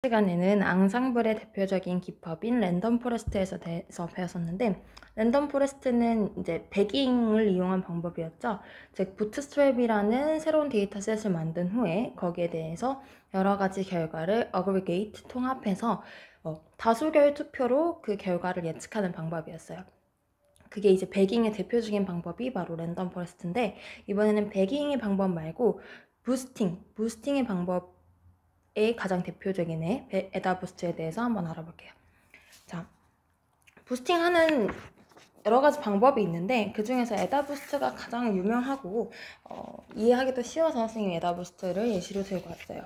시간에는 앙상블의 대표적인 기법인 랜덤 포레스트에서 대해서 배웠었는데, 랜덤 포레스트는 이제 배깅을 이용한 방법이었죠. 즉 부트스트랩이라는 새로운 데이터셋을 만든 후에 거기에 대해서 여러 가지 결과를 어그리게이트 통합해서 다수결 투표로 그 결과를 예측하는 방법이었어요. 그게 이제 배깅의 대표적인 방법이 바로 랜덤 포레스트인데, 이번에는 배깅의 방법 말고 부스팅의 방법의 가장 대표적인 에다부스트에 대해서 한번 알아볼게요. 자, 부스팅하는 여러 가지 방법이 있는데 그 중에서 에다부스트가 가장 유명하고 이해하기도 쉬워서 선생님이 에다부스트를 예시로 들고 왔어요.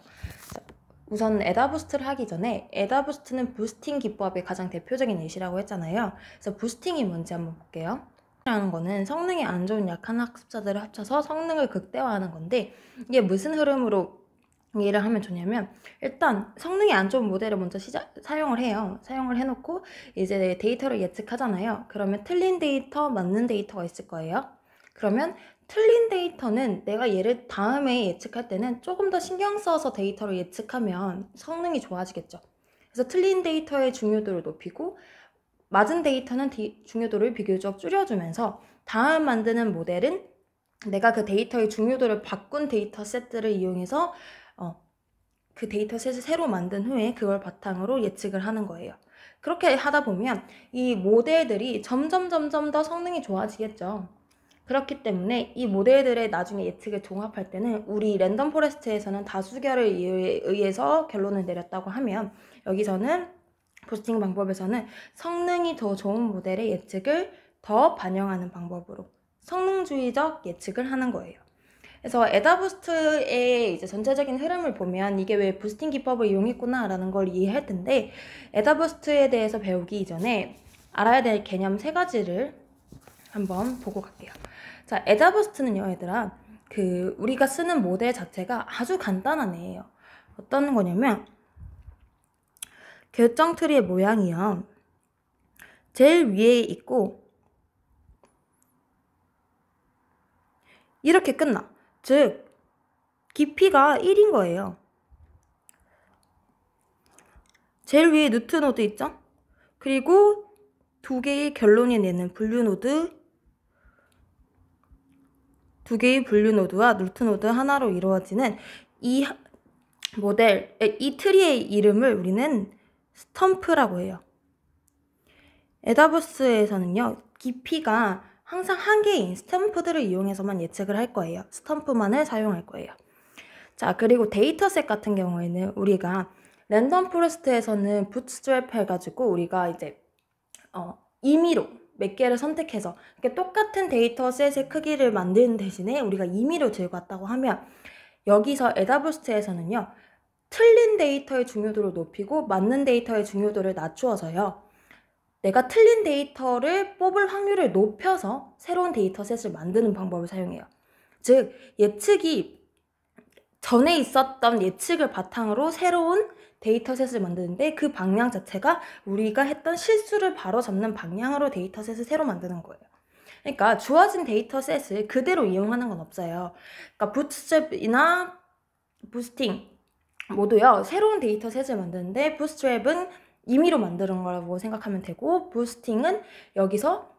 자, 우선 에다부스트를 하기 전에 에다부스트는 부스팅 기법의 가장 대표적인 예시라고 했잖아요. 그래서 부스팅이 뭔지 한번 볼게요. 라는 거는 성능이 안 좋은 약한 학습자들을 합쳐서 성능을 극대화하는 건데, 이게 무슨 흐름으로 이해를 하면 좋냐면, 일단 성능이 안 좋은 모델을 먼저 사용을 해요. 사용을 해놓고 이제 데이터를 예측하잖아요. 그러면 틀린 데이터, 맞는 데이터가 있을 거예요. 그러면 틀린 데이터는 내가 얘를 다음에 예측할 때는 조금 더 신경 써서 데이터를 예측하면 성능이 좋아지겠죠. 그래서 틀린 데이터의 중요도를 높이고 맞은 데이터는 중요도를 비교적 줄여주면서 다음 만드는 모델은 내가 그 데이터의 중요도를 바꾼 데이터 셋들을 이용해서 그 데이터셋을 새로 만든 후에 그걸 바탕으로 예측을 하는 거예요. 그렇게 하다 보면 이 모델들이 점점 더 성능이 좋아지겠죠. 그렇기 때문에 이 모델들의 나중에 예측을 종합할 때는 우리 랜덤 포레스트에서는 다수결에 의해서 결론을 내렸다고 하면, 여기서는 부스팅 방법에서는 성능이 더 좋은 모델의 예측을 더 반영하는 방법으로 성능주의적 예측을 하는 거예요. 그래서 에다부스트의 이제 전체적인 흐름을 보면 이게 왜 부스팅 기법을 이용했구나 라는 걸 이해할 텐데, 에다부스트에 대해서 배우기 이전에 알아야 될 개념 3가지를 한번 보고 갈게요. 자, 에다부스트는요, 얘들아, 우리가 쓰는 모델 자체가 아주 간단한 애예요. 어떤 거냐면, 결정 트리의 모양이요, 제일 위에 있고 이렇게 끝나. 즉 깊이가 1인 거예요. 제일 위에 루트 노드 있죠? 그리고 2개의 결론이 내는 분류 노드, 2개의 분류 노드와 루트 노드 하나로 이루어지는 이 모델, 이 트리의 이름을 우리는 스텀프라고 해요. 에다부스에서는요, 깊이가 항상 한 개인 스탬프들을 이용해서만 예측을 할 거예요. 스탬프만을 사용할 거예요. 자, 그리고 데이터셋 같은 경우에는 우리가 랜덤 포레스트에서는 부트스트랩 해가지고 우리가 이제 임의로 몇 개를 선택해서 이렇게 똑같은 데이터셋의 크기를 만드는 대신에 우리가 임의로 들고 왔다고 하면, 여기서 에다부스트에서는요, 틀린 데이터의 중요도를 높이고 맞는 데이터의 중요도를 낮추어서요, 내가 틀린 데이터를 뽑을 확률을 높여서 새로운 데이터셋을 만드는 방법을 사용해요. 즉 예측이 전에 있었던 예측을 바탕으로 새로운 데이터셋을 만드는데, 그 방향 자체가 우리가 했던 실수를 바로잡는 방향으로 데이터셋을 새로 만드는 거예요. 그러니까 주어진 데이터셋을 그대로 이용하는 건 없어요. 그러니까 부트스트랩이나 부스팅 모두요, 새로운 데이터셋을 만드는데 부트스트랩은 임의로 만드는 거라고 생각하면 되고, 부스팅은 여기서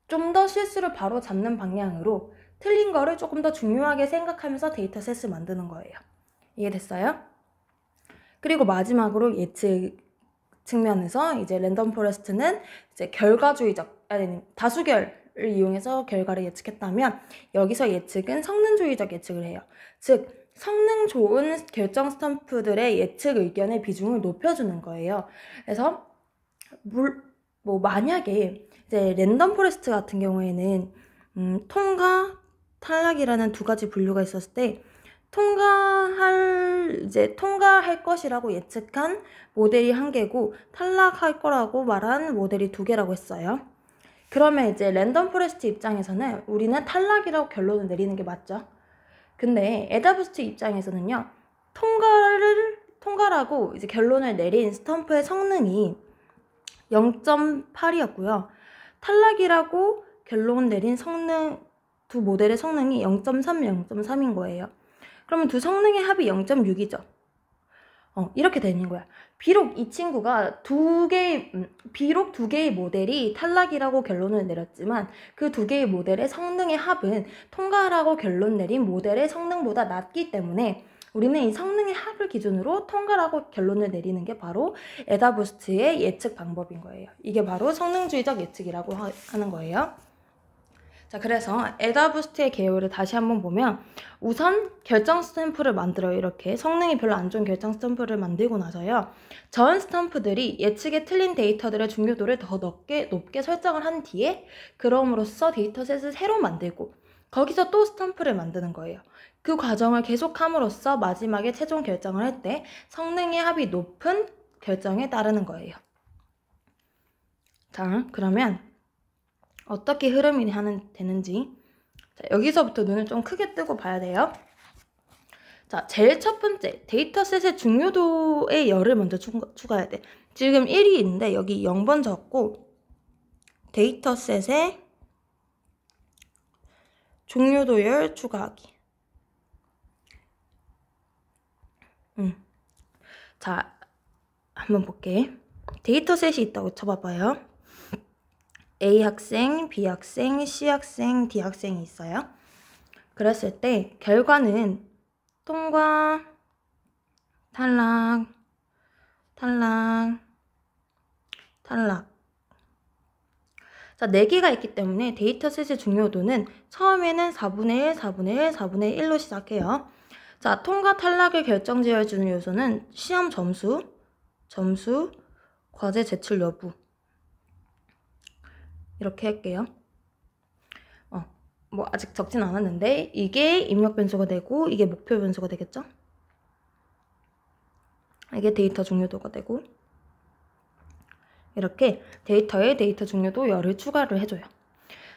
좀 더 실수를 바로 잡는 방향으로 틀린 거를 조금 더 중요하게 생각하면서 데이터셋을 만드는 거예요. 이해됐어요? 그리고 마지막으로 예측 측면에서 이제 랜덤 포레스트는 이제 다수결을 이용해서 결과를 예측했다면, 여기서 예측은 성능주의적 예측을 해요. 즉 성능 좋은 결정 스탬프들의 예측 의견의 비중을 높여주는 거예요. 그래서 만약에 이제 랜덤 포레스트 같은 경우에는 통과, 탈락이라는 2가지 분류가 있었을 때, 통과할 것이라고 예측한 모델이 1개고 탈락할 거라고 말한 모델이 2개라고 했어요. 그러면 이제 랜덤 포레스트 입장에서는 우리는 탈락이라고 결론을 내리는 게 맞죠. 근데 에다부스트 입장에서는요, 통과라고 이제 결론을 내린 스탬프의 성능이 0.8이었고요. 탈락이라고 결론 내린 두 모델의 성능이 0.3, 0.3인 거예요. 그러면 두 성능의 합이 0.6이죠. 이렇게 되는 거야. 비록 이 친구가 비록 두 개의 모델이 탈락이라고 결론을 내렸지만 그 두 개의 모델의 성능의 합은 통과라고 결론 내린 모델의 성능보다 낮기 때문에 우리는 이 성능의 합을 기준으로 통과라고 결론을 내리는 게 바로 에다부스트의 예측 방법인 거예요. 이게 바로 성능주의적 예측이라고 하는 거예요. 자, 그래서 에다부스트의 개요를 다시 한번 보면 우선 결정 스탬프를 만들어요. 이렇게 성능이 별로 안 좋은 결정 스탬프를 만들고 나서요. 전 스탬프들이 예측에 틀린 데이터들의 중요도를 더 높게 설정을 한 뒤에 그럼으로써 데이터셋을 새로 만들고 거기서 또 스탬프를 만드는 거예요. 그 과정을 계속함으로써 마지막에 최종 결정을 할 때 성능의 합이 높은 결정에 따르는 거예요. 자, 그러면 어떻게 흐름이 되는지 자, 여기서부터 눈을 좀 크게 뜨고 봐야 돼요. 자, 제일 첫 번째 데이터셋의 중요도의 열을 먼저 추가해야 돼. 지금 1이 있는데 여기 0번 적고 데이터셋의 중요도열 추가하기. 자, 한번 볼게. 데이터셋이 있다고 쳐봐봐요. A 학생, B 학생, C 학생, D 학생이 있어요. 그랬을 때 결과는 통과, 탈락, 탈락, 탈락. 자, 4개가 있기 때문에 데이터셋의 중요도는 처음에는 4분의 1, 4분의 1, 4분의 1로 시작해요. 자, 통과 탈락을 결정지어주는 요소는 시험 점수, 과제 제출 여부. 이렇게 할게요. 뭐 아직 적진 않았는데 이게 입력 변수가 되고 이게 목표 변수가 되겠죠? 이게 데이터 중요도가 되고 이렇게 데이터 중요도 열을 추가를 해줘요.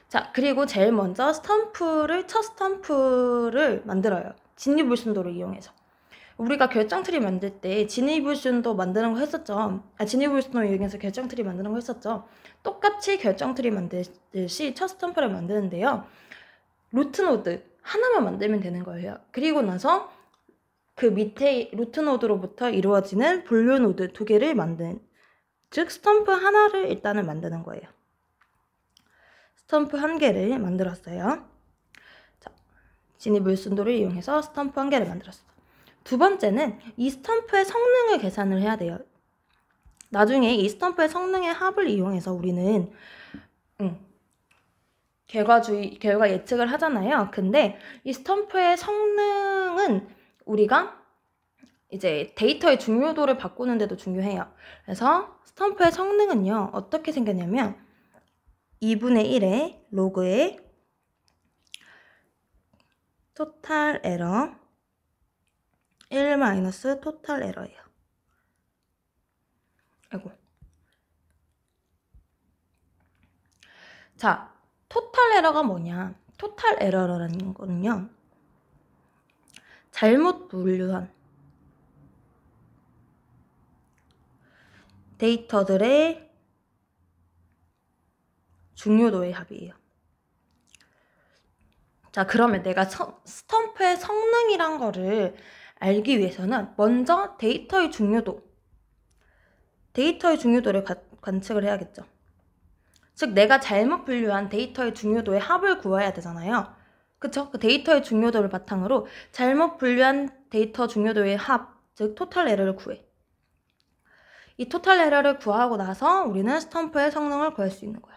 자, 그리고 제일 먼저 첫 스탬프를 만들어요. 진위불순도를 이용해서. 우리가 결정트리 만들 때 진위불순도 만드는 거 했었죠. 진위불순도 이용해서 결정트리 만드는 거 했었죠. 똑같이 결정트리 만들듯이 첫 스탬프를 만드는데요. 루트노드 하나만 만들면 되는 거예요. 그리고 나서 그 밑에 루트노드로부터 이루어지는 분류노드 2개를 만든, 즉 스탬프 하나를 일단은 만드는 거예요. 스탬프 1개를 만들었어요. 자, 진위불순도를 이용해서 스탬프 1개를 만들었어요. 두 번째는 이 스탬프의 성능을 계산을 해야 돼요. 나중에 이 스탬프의 성능의 합을 이용해서 우리는 결과 예측을 하잖아요. 근데 이 스탬프의 성능은 우리가 이제 데이터의 중요도를 바꾸는데도 중요해요. 그래서 스탬프의 성능은요, 어떻게 생겼냐면 2분의 1의 로그의 토탈 에러 1 마이너스 토탈 에러예요. 아이고. 자, 토탈 에러가 뭐냐? 토탈 에러라는 거는요, 잘못 분류한 데이터들의 중요도의 합이에요. 자, 그러면 내가 스탬프의 성능이란 거를 알기 위해서는 먼저 데이터의 중요도를 관측을 해야겠죠. 즉, 내가 잘못 분류한 데이터의 중요도의 합을 구해야 되잖아요. 그쵸? 그 데이터의 중요도를 바탕으로 잘못 분류한 데이터 중요도의 합, 즉 토탈 에러를 구해. 이 토탈 에러를 구하고 나서 우리는 스탬프의 성능을 구할 수 있는 거야.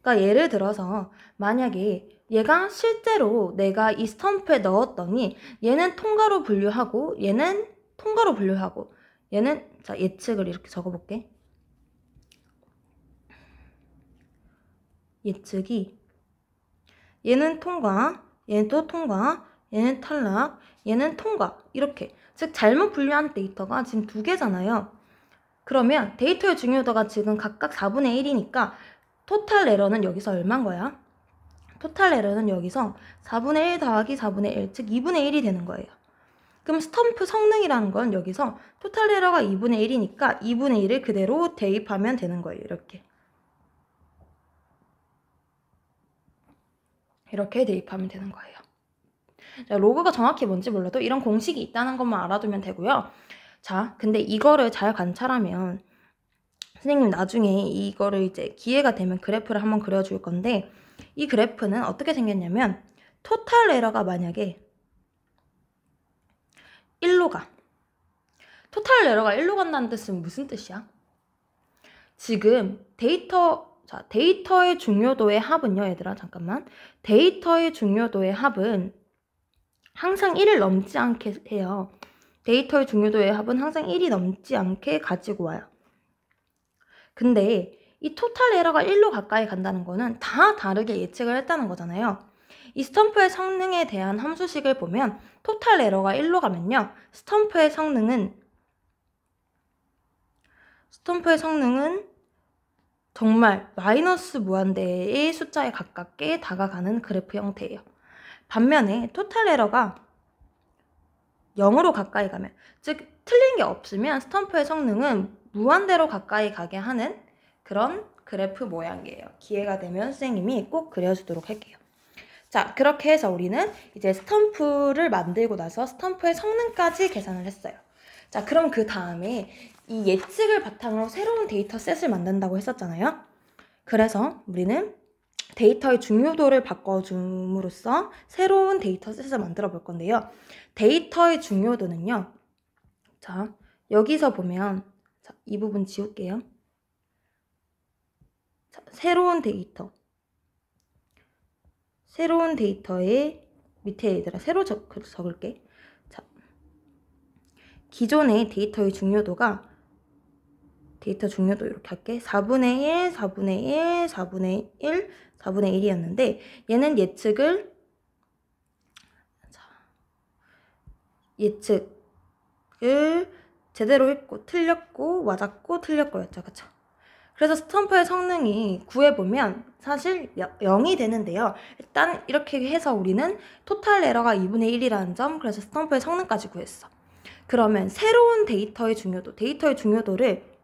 그러니까 예를 들어서 만약에 얘가 실제로 내가 이 스탬프에 넣었더니 얘는 통과로 분류하고 얘는 통과로 분류하고 얘는, 자, 예측을 이렇게 적어볼게. 예측이 얘는 통과, 얘는 또 통과, 얘는 탈락, 얘는 통과, 이렇게. 즉 잘못 분류한 데이터가 지금 2개잖아요. 그러면 데이터의 중요도가 지금 각각 4분의 1이니까 토탈 에러는 여기서 얼마인 거야? 토탈 에러는 여기서 4분의 1 더하기 4분의 1, 즉 2분의 1이 되는 거예요. 그럼 스탬프 성능이라는 건 여기서 토탈 에러가 2분의 1이니까 2분의 1을 그대로 대입하면 되는 거예요. 이렇게 대입하면 되는 거예요. 자, 로그가 정확히 뭔지 몰라도 이런 공식이 있다는 것만 알아두면 되고요. 자, 근데 이거를 잘 관찰하면 선생님 나중에 이거를 이제 기회가 되면 그래프를 한번 그려줄 건데, 이 그래프는 어떻게 생겼냐면 토탈 에러가 만약에 1로 가. 토탈 에러가 1로 간다는 뜻은 무슨 뜻이야? 지금 데이터의 중요도의 합은요, 얘들아, 잠깐만. 데이터의 중요도의 합은 항상 1을 넘지 않게 해요. 데이터의 중요도의 합은 항상 1이 넘지 않게 가지고 와요. 근데 이 토탈 에러가 1로 가까이 간다는 거는 다 다르게 예측을 했다는 거잖아요. 이 스탬프의 성능에 대한 함수식을 보면 토탈 에러가 1로 가면요, 스탬프의 성능은 정말 마이너스 무한대의 숫자에 가깝게 다가가는 그래프 형태예요. 반면에 토탈 에러가 0으로 가까이 가면, 즉 틀린 게 없으면 스탬프의 성능은 무한대로 가까이 가게 하는 그런 그래프 모양이에요. 기회가 되면 선생님이 꼭 그려주도록 할게요. 자, 그렇게 해서 우리는 이제 스탬프를 만들고 나서 스탬프의 성능까지 계산을 했어요. 자, 그럼 그 다음에 이 예측을 바탕으로 새로운 데이터셋을 만든다고 했었잖아요. 그래서 우리는 데이터의 중요도를 바꿔줌으로써 새로운 데이터셋을 만들어 볼 건데요. 데이터의 중요도는요. 자, 여기서 보면, 자, 이 부분 지울게요. 자, 새로운 데이터의 밑에 얘들아 새로 적을게. 자, 기존의 데이터 중요도 이렇게 할게. 4분의 1, 4분의 1, 4분의 1, 4분의 1이었는데 얘는 예측을 제대로 했고 틀렸고 맞았고 틀렸고였죠. 그쵸? 그래서 스탬프의 성능이 구해보면 사실 0이 되는데요. 일단 이렇게 해서 우리는 토탈 에러가 2분의 1이라는 점, 그래서 스탬프의 성능까지 구했어. 그러면 새로운 데이터의 중요도를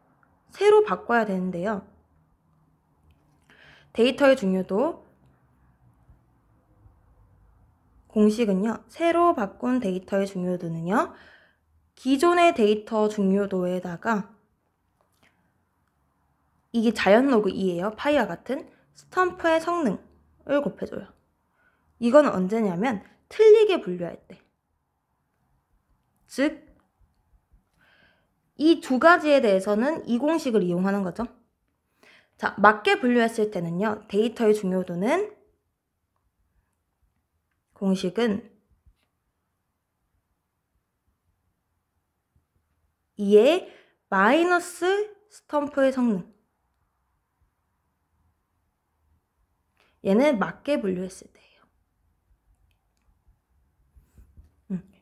새로 바꿔야 되는데요. 데이터의 중요도 공식은요. 새로 바꾼 데이터의 중요도는요. 기존의 데이터 중요도에다가 이게 자연 로그 2예요. 파이와 같은 스탬프의 성능을 곱해줘요. 이건 언제냐면 틀리게 분류할 때. 즉, 이 두 가지에 대해서는 이 공식을 이용하는 거죠. 자, 맞게 분류했을 때는요. 데이터의 중요도는 공식은 2의 마이너스 스탬프의 성능. 얘는 맞게 분류했을 때예요.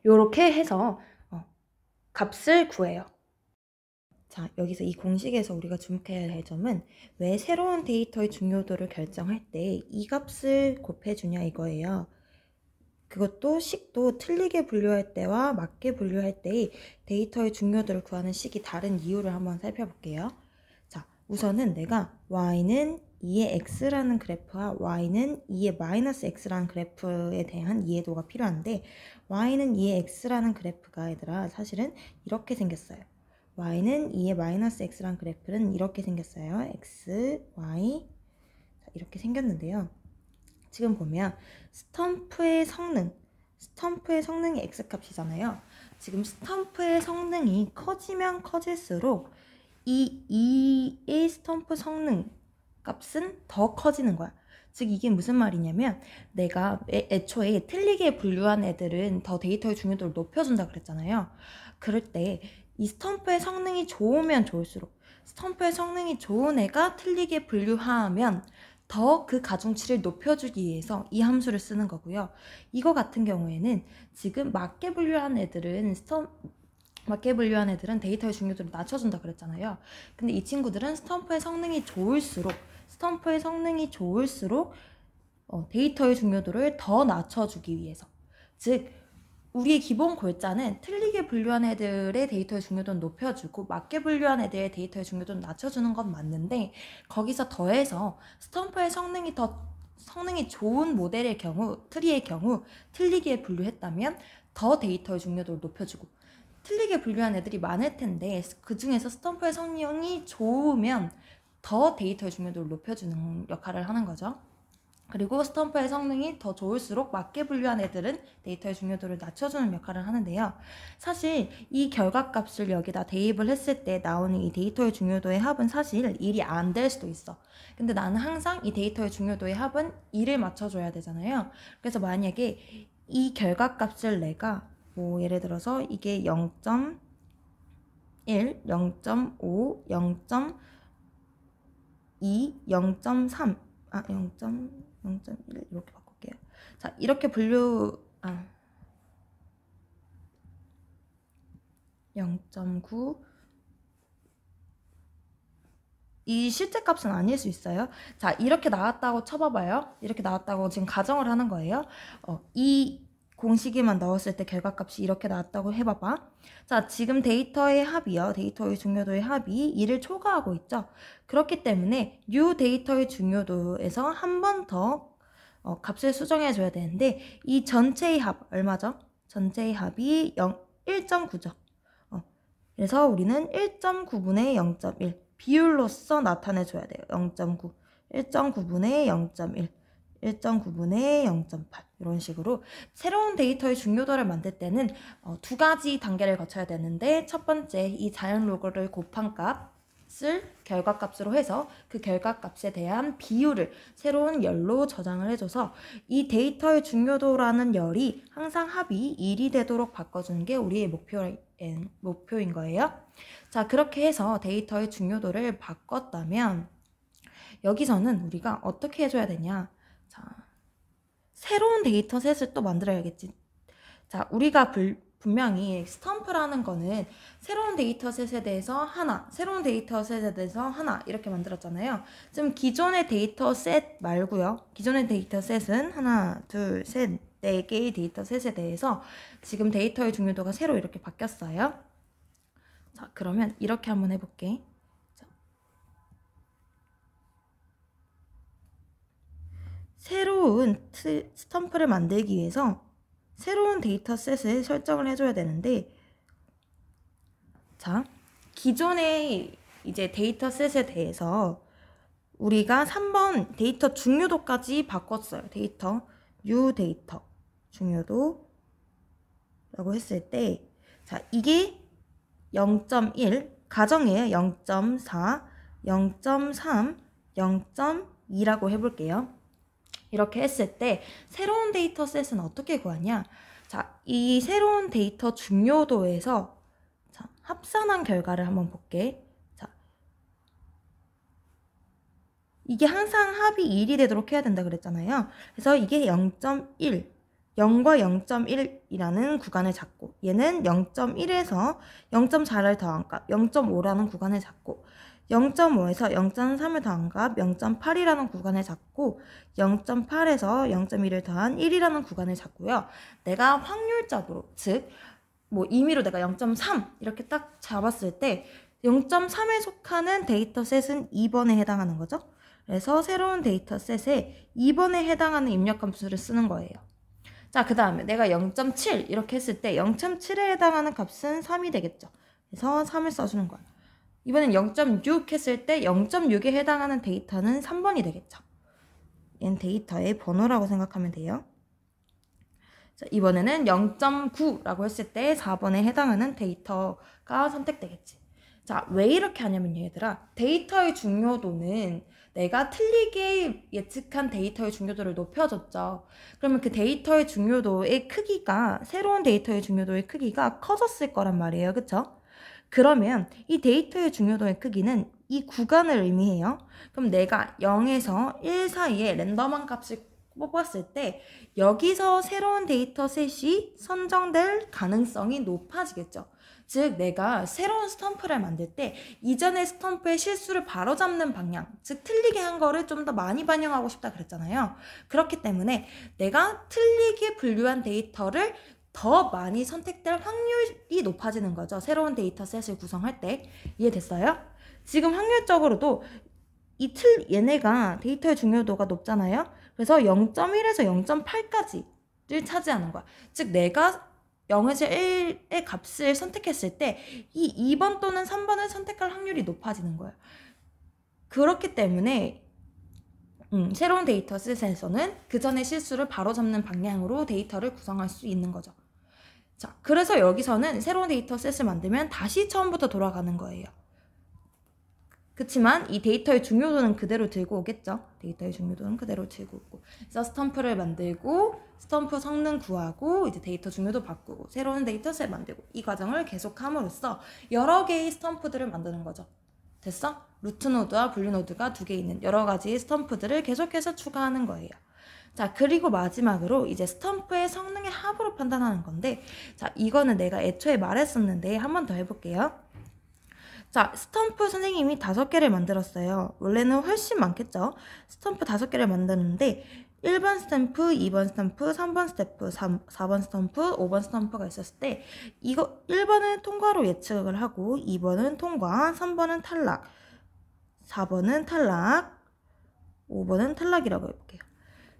요렇게 해서 값을 구해요. 자, 여기서 이 공식에서 우리가 주목해야 할 점은 왜 새로운 데이터의 중요도를 결정할 때 이 값을 곱해주냐 이거예요. 그것도 식도 틀리게 분류할 때와 맞게 분류할 때의 데이터의 중요도를 구하는 식이 다른 이유를 한번 살펴볼게요. 자, 우선은 내가 y는 2의 x라는 그래프와 y는 2의 마이너스 x라는 그래프에 대한 이해도가 필요한데, y는 2의 x라는 그래프가 얘들아 사실은 이렇게 생겼어요. y는 2의 마이너스 x라는 그래프는 이렇게 생겼어요. x, y 이렇게 생겼는데요. 지금 보면 스탬프의 성능이 x값이잖아요. 지금 스탬프의 성능이 커지면 커질수록 이 2의 스탬프 성능 값은 더 커지는 거야. 즉 이게 무슨 말이냐면 내가 애초에 틀리게 분류한 애들은 더 데이터의 중요도를 높여준다 그랬잖아요. 그럴 때 이 스탬프의 성능이 좋으면 좋을수록 스탬프의 성능이 좋은 애가 틀리게 분류하면 더 그 가중치를 높여주기 위해서 이 함수를 쓰는 거고요. 이거 같은 경우에는 지금 맞게 분류한 애들은 데이터의 중요도를 낮춰준다 그랬잖아요. 근데 이 친구들은 스탬프의 성능이 좋을수록 데이터의 중요도를 더 낮춰주기 위해서, 즉 우리의 기본 골자는 틀리게 분류한 애들의 데이터의 중요도는 높여주고 맞게 분류한 애들의 데이터의 중요도는 낮춰주는 건 맞는데, 거기서 더해서 스탬프의 성능이 더 성능이 좋은 모델의 경우, 트리의 경우 틀리게 분류했다면 더 데이터의 중요도를 높여주고, 틀리게 분류한 애들이 많을 텐데 그 중에서 스탬프의 성능이 좋으면 더 데이터의 중요도를 높여주는 역할을 하는 거죠. 그리고 스탬프의 성능이 더 좋을수록 맞게 분류한 애들은 데이터의 중요도를 낮춰주는 역할을 하는데요. 사실 이 결과값을 여기다 대입을 했을 때 나오는 이 데이터의 중요도의 합은 사실 1이 안 될 수도 있어. 근데 나는 항상 이 데이터의 중요도의 합은 1을 맞춰줘야 되잖아요. 그래서 만약에 이 결과값을 내가 뭐 예를 들어서 이게 0.1, 0.5, 0.2, 0.3, 0.1 이렇게 바꿀게요. 자, 이렇게 0.9 이 실제 값은 아닐 수 있어요. 자, 이렇게 나왔다고 쳐봐봐요. 이렇게 나왔다고 지금 가정을 하는 거예요. 이 공식에만 넣었을 때 결과값이 이렇게 나왔다고 해봐봐. 자, 지금 데이터의 합이요. 데이터의 중요도의 합이 2를 초과하고 있죠. 그렇기 때문에 이 데이터의 중요도에서 한 번 더 값을 수정해줘야 되는데 이 전체의 합 얼마죠? 전체의 합이 1.9죠. 그래서 우리는 1.9분의 0.1 비율로서 나타내줘야 돼요. 0.9, 1.9분의 0.1, 1.9분의 0.8 이런 식으로 새로운 데이터의 중요도를 만들 때는 두 가지 단계를 거쳐야 되는데, 첫 번째 이 자연 로그를 곱한 값을 결과값으로 해서 그 결과값에 대한 비율을 새로운 열로 저장을 해줘서 이 데이터의 중요도라는 열이 항상 합이 1이 되도록 바꿔주는 게 우리의 목표인 거예요. 자, 그렇게 해서 데이터의 중요도를 바꿨다면 여기서는 우리가 어떻게 해줘야 되냐. 자, 새로운 데이터셋을 또 만들어야겠지. 자, 우리가 분명히 스탬프라는 거는 새로운 데이터셋에 대해서 하나, 새로운 데이터셋에 대해서 하나 이렇게 만들었잖아요. 지금 기존의 데이터셋 말고요. 기존의 데이터셋은 하나, 둘, 셋, 4개의 데이터셋에 대해서 지금 데이터의 중요도가 새로 이렇게 바뀌었어요. 자, 그러면 이렇게 한번 해볼게. 자, 새로운 스탬프를 만들기 위해서 새로운 데이터셋을 설정을 해줘야 되는데, 자, 기존의 이제 데이터셋에 대해서 우리가 3번 데이터 중요도까지 바꿨어요. new 데이터 중요도라고 했을 때, 자, 이게 0.1 가정이에요. 0.4, 0.3, 0.2라고 해볼게요. 이렇게 했을 때 새로운 데이터셋은 어떻게 구하냐? 자, 이 새로운 데이터 중요도에서 자, 합산한 결과를 한번 볼게. 자, 이게 항상 합이 1이 되도록 해야 된다 그랬잖아요. 그래서 이게 0.1, 0과 0.1이라는 구간을 잡고, 얘는 0.1에서 0.4를 더한 값 0.5라는 구간을 잡고, 0.5에서 0.3을 더한 값 0.8이라는 구간을 잡고, 0.8에서 0.1을 더한 1이라는 구간을 잡고요. 내가 확률적으로, 즉 뭐 임의로 내가 0.3 이렇게 딱 잡았을 때 0.3에 속하는 데이터셋은 2번에 해당하는 거죠. 그래서 새로운 데이터셋에 2번에 해당하는 입력함수를 쓰는 거예요. 자, 그 다음에 내가 0.7 이렇게 했을 때 0.7에 해당하는 값은 3이 되겠죠. 그래서 3을 써주는 거예요. 이번엔 0.6 했을 때 0.6에 해당하는 데이터는 3번이 되겠죠. 얘는 데이터의 번호라고 생각하면 돼요. 자, 이번에는 0.9라고 했을 때 4번에 해당하는 데이터가 선택되겠지. 자, 왜 이렇게 하냐면 얘들아, 데이터의 중요도는 내가 틀리게 예측한 데이터의 중요도를 높여줬죠. 그러면 그 데이터의 중요도의 크기가, 새로운 데이터의 중요도의 크기가 커졌을 거란 말이에요. 그쵸? 그러면 이 데이터의 중요도의 크기는 이 구간을 의미해요. 그럼 내가 0에서 1 사이에 랜덤한 값을 뽑았을 때 여기서 새로운 데이터셋이 선정될 가능성이 높아지겠죠. 즉 내가 새로운 스탬프를 만들 때 이전의 스탬프의 실수를 바로잡는 방향, 즉 틀리게 한 거를 좀 더 많이 반영하고 싶다 그랬잖아요. 그렇기 때문에 내가 틀리게 분류한 데이터를 더 많이 선택될 확률이 높아지는 거죠. 새로운 데이터셋을 구성할 때. 이해됐어요? 지금 확률적으로도 얘네가 데이터의 중요도가 높잖아요. 그래서 0.1에서 0.8까지를 차지하는 거야. 즉 내가 0에서 1의 값을 선택했을 때 이 2번 또는 3번을 선택할 확률이 높아지는 거예요. 그렇기 때문에 새로운 데이터셋에서는 그 전의 실수를 바로잡는 방향으로 데이터를 구성할 수 있는 거죠. 자, 그래서 여기서는 새로운 데이터셋을 만들면 다시 처음부터 돌아가는 거예요. 그치만 이 데이터의 중요도는 그대로 들고 오겠죠. 데이터의 중요도는 그대로 들고 오고. 그래서 스탬프를 만들고 스탬프 성능 구하고 이제 데이터 중요도 바꾸고 새로운 데이터셋 만들고 이 과정을 계속함으로써 여러 개의 스탬프들을 만드는 거죠. 됐어? 루트 노드와 분류 노드가 2개 있는 여러 가지의 스탬프들을 계속해서 추가하는 거예요. 자, 그리고 마지막으로 이제 스탬프의 성능의 합으로 판단하는 건데, 자, 이거는 내가 애초에 말했었는데 한 번 더 해볼게요. 자, 스탬프 선생님이 5개를 만들었어요. 원래는 훨씬 많겠죠? 스탬프 5개를 만드는데 1번 스탬프, 2번 스탬프, 3번 스탬프, 4번 스탬프, 5번 스탬프가 있었을 때 이거 1번은 통과로 예측을 하고 2번은 통과, 3번은 탈락, 4번은 탈락, 5번은 탈락이라고 해볼게요.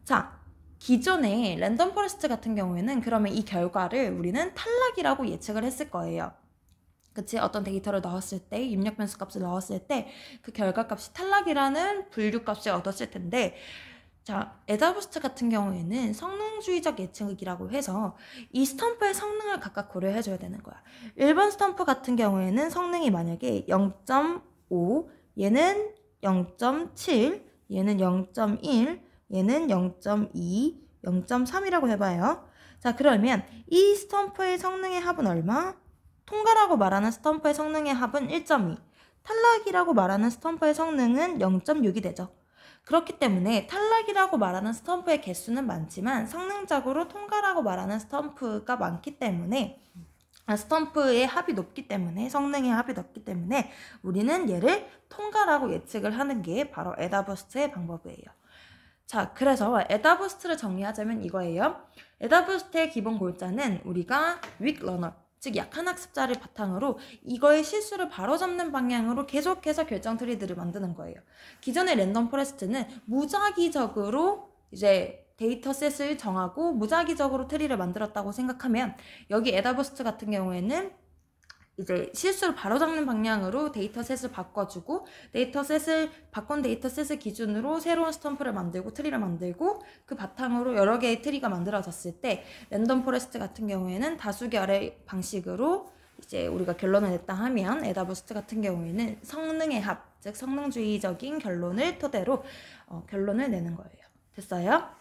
자, 기존의 랜덤 포레스트 같은 경우에는 그러면 이 결과를 우리는 탈락이라고 예측을 했을 거예요. 그치? 어떤 데이터를 넣었을 때, 입력 변수 값을 넣었을 때 그 결과 값이 탈락이라는 분류 값을 얻었을 텐데, 자, 에다부스트 같은 경우에는 성능주의적 예측이라고 해서 이 스탬프의 성능을 각각 고려해줘야 되는 거야. 1번 스탬프 같은 경우에는 성능이 만약에 0.5, 얘는 0.7, 얘는 0.1, 얘는 0.2, 0.3이라고 해봐요. 자, 그러면 이 스탬프의 성능의 합은 얼마? 통과라고 말하는 스탬프의 성능의 합은 1.2, 탈락이라고 말하는 스탬프의 성능은 0.6이 되죠. 그렇기 때문에 탈락이라고 말하는 스탬프의 개수는 많지만 성능적으로 통과라고 말하는 스탬프가 많기 때문에 스탬프의 합이 높기 때문에 성능의 합이 높기 때문에 우리는 얘를 통과라고 예측을 하는 게 바로 에다부스트의 방법이에요. 자, 그래서 에다부스트를 정리하자면 이거예요. 에다부스트의 기본 골자는 우리가 weak learner, 즉 약한 학습자를 바탕으로 이거의 실수를 바로잡는 방향으로 계속해서 결정 트리들을 만드는 거예요. 기존의 랜덤 포레스트는 무작위적으로 이제 데이터셋을 정하고 무작위적으로 트리를 만들었다고 생각하면 여기 에다부스트 같은 경우에는 이제 실수를 바로잡는 방향으로 데이터셋을 바꿔주고 바꾼 데이터셋을 기준으로 새로운 스탬프를 만들고 트리를 만들고 그 바탕으로 여러 개의 트리가 만들어졌을 때 랜덤 포레스트 같은 경우에는 다수결의 방식으로 이제 우리가 결론을 냈다 하면 에다부스트 같은 경우에는 성능의 합, 즉 성능주의적인 결론을 토대로 결론을 내는 거예요. 됐어요?